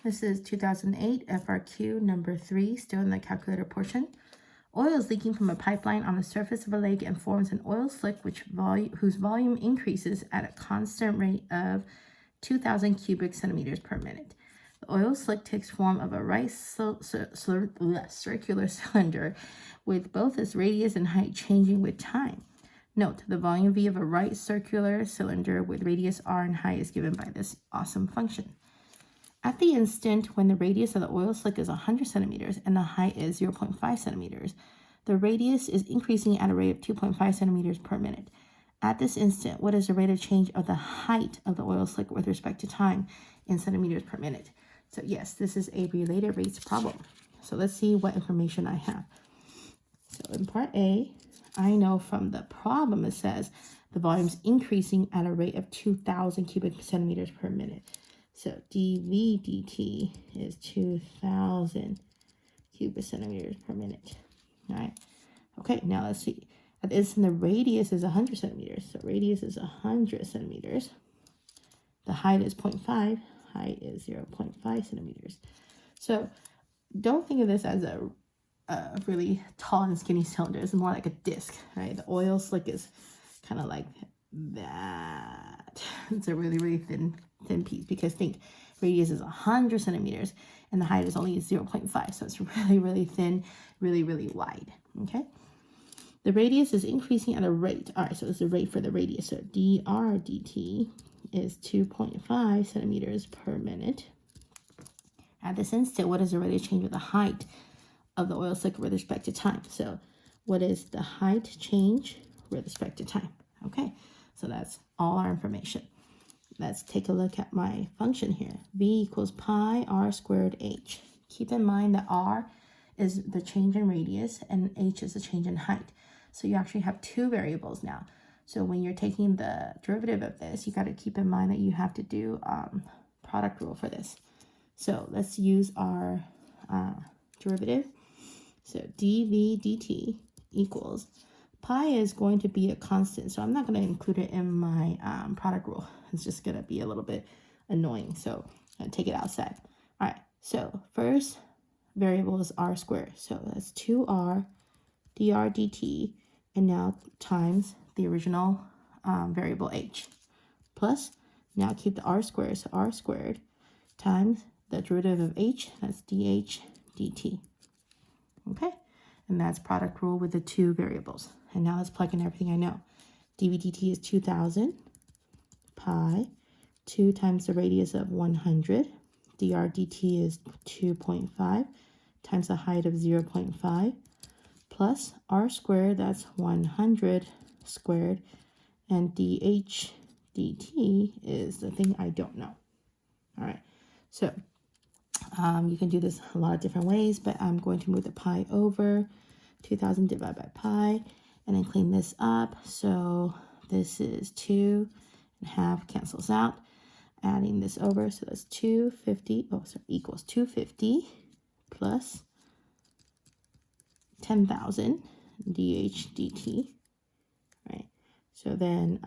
This is 2008 FRQ number 3, still in the calculator portion. Oil is leaking from a pipeline on the surface of a lake and forms an oil slick whose volume increases at a constant rate of 2,000 cubic centimeters per minute. The oil slick takes form of a right circular cylinder with both its radius and height changing with time. Note, the volume V of a right circular cylinder with radius r and height is given by this awesome function. At the instant when the radius of the oil slick is 100 centimeters and the height is 0.5 centimeters, the radius is increasing at a rate of 2.5 centimeters per minute. At this instant, what is the rate of change of the height of the oil slick with respect to time in centimeters per minute? So yes, this is a related rates problem. So let's see what information I have. So in part A, I know from the problem it says the volume is increasing at a rate of 2,000 cubic centimeters per minute. So dV dt is 2,000 cubic centimeters per minute. All right. Okay, now let's see. At this, the radius is 100 centimeters. So radius is 100 centimeters. The height is 0.5. Height is 0.5 centimeters. So don't think of this as a really tall and skinny cylinder. It's more like a disc, right? The oil slick is kind of like that. It's a really, really thin piece, because think radius is 100 centimeters and the height is only 0.5. So it's really, really thin, really, really wide. Okay. The radius is increasing at a rate. All right, so it's the rate for the radius. So dr dt is 2.5 centimeters per minute. At this instant, what is the rate of change of the height of the oil slick with respect to time? So what is the height change with respect to time? Okay, so that's all our information. Let's take a look at my function here. V equals pi r squared h. Keep in mind that r is the change in radius and h is the change in height. So you actually have two variables now. So when you're taking the derivative of this, you got to keep in mind that you have to do product rule for this. So let's use our derivative. So dv dt equals, pi is going to be a constant, so I'm not going to include it in my product rule. It's just going to be a little bit annoying, so I'm going to take it outside. All right, so first variable is r squared. So that's 2r dr dt, and now times the original variable h, plus, now keep the r squared, so r squared times the derivative of h, that's dh dt. Okay, and that's product rule with the two variables. And now let's plug in everything I know. dv dt is 2,000 pi 2 times the radius of 100. dr dt is 2.5 times the height of 0.5 plus r squared, that's 100 squared, and dh dt is the thing I don't know. All right, so you can do this a lot of different ways, but I'm going to move the pi over. 2,000 divided by pi, and then clean this up. So this is 2 and half cancels out. Adding this over, so that's 250. Oh, sorry, equals 250 plus 10,000 dh dt. Right. So then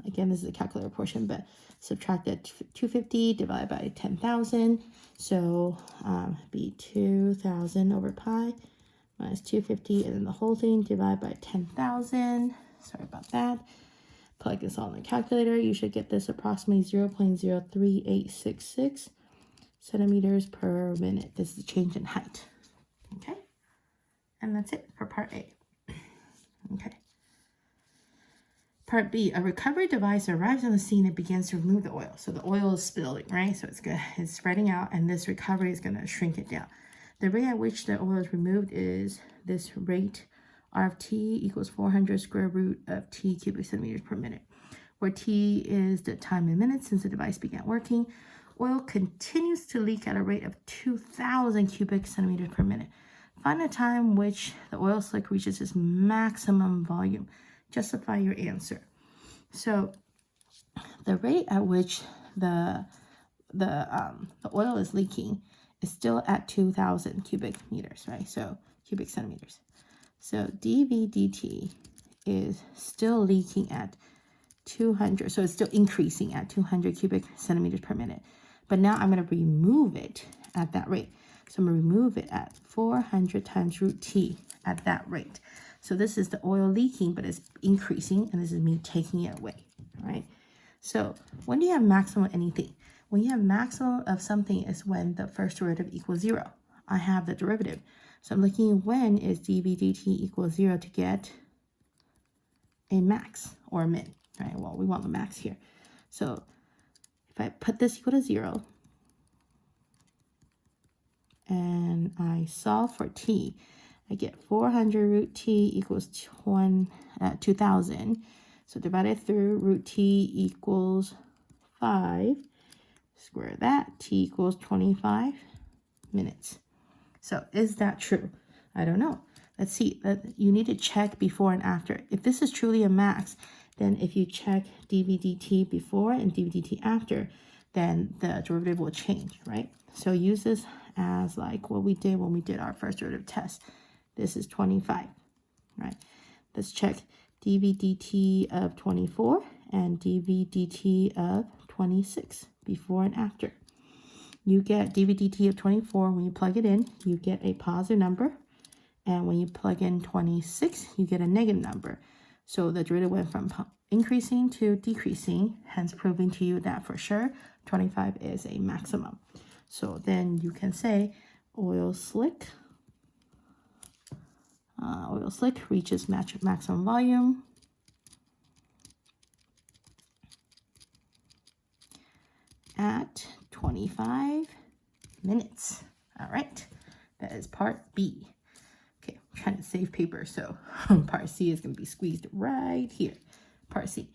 again, this is the calculator portion, but subtract that 250 divided by 10,000. So be 2,000 over pi minus 250, and then the whole thing divided by 10,000. Sorry about that. Plug this all in the calculator. You should get this approximately 0.03866 centimeters per minute. This is the change in height. Okay, and that's it for part A. Okay. Part B, a recovery device arrives on the scene and begins to remove the oil. So the oil is spilling, right? So it's good. It's spreading out, and this recovery is going to shrink it down. The rate at which the oil is removed is this rate, R of t equals 400 square root of t cubic centimeters per minute, where t is the time in minutes since the device began working. Oil continues to leak at a rate of 2,000 cubic centimeters per minute. Find a time which the oil slick reaches its maximum volume. Justify your answer. So the rate at which the oil is leaking is still at 2,000 cubic meters, right? So cubic centimeters. So dV dt is still leaking at 200. So it's still increasing at 200 cubic centimeters per minute. But now I'm going to remove it at that rate. So I'm going to remove it at 400 times root T at that rate. So this is the oil leaking, but it's increasing, and this is me taking it away, all right? So when do you have maximum of anything? When you have maximum of something is when the first derivative equals 0. I have the derivative. So I'm looking when is dv dt equals 0 to get a max or a min, right? Well, we want the max here. So if I put this equal to 0, and I solve for t, I get 400 root t equals 2,000. So divided through root t equals 5. Square that, t equals 25 minutes. So is that true? I don't know. Let's see. You need to check before and after. If this is truly a max, then if you check dv dt before and dv dt after, then the derivative will change, right? So use this as like what we did when we did our first derivative test. This is 25, right? Let's check dv dt of 24 and dv dt of 26 before and after. You get dv dt of 24 when you plug it in, you get a positive number. And when you plug in 26, you get a negative number. So the derivative went from increasing to decreasing, hence proving to you that for sure 25 is a maximum. So then you can say oil slick reaches maximum volume at 25 minutes. All right, that is part B. Okay, I'm trying to save paper, so part C is going to be squeezed right here. Part C.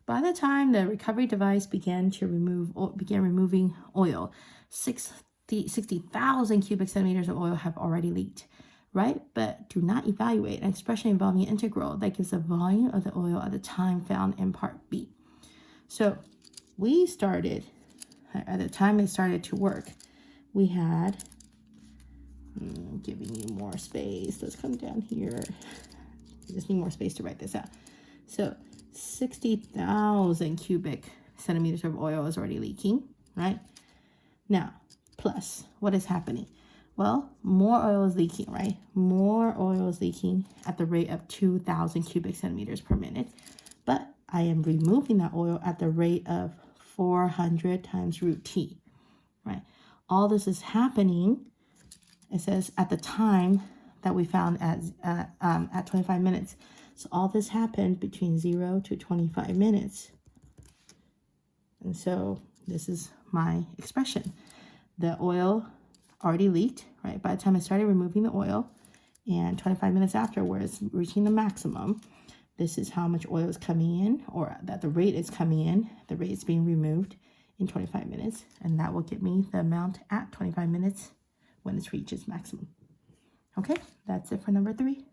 By the time the recovery device began removing oil, 60,000 cubic centimeters of oil have already leaked, right? But do not evaluate an expression involving an integral that gives the volume of the oil at the time found in part B. So we started, at the time it started to work, we had, giving you more space. Let's come down here. I just need more space to write this out. So 60,000 cubic centimeters of oil is already leaking, right? Now, plus, what is happening? Well, more oil is leaking, right? More oil is leaking at the rate of 2,000 cubic centimeters per minute. But I am removing that oil at the rate of 400 times root T, right? All this is happening, it says at the time that we found at 25 minutes. So all this happened between 0 to 25 minutes. And so this is my expression. The oil already leaked, right? By the time I started removing the oil, and 25 minutes afterwards, reaching the maximum, this is how much oil is coming in, or that the rate is coming in. The rate is being removed in 25 minutes, and that will get me the amount at 25 minutes when it reaches maximum. Okay, that's it for number 3.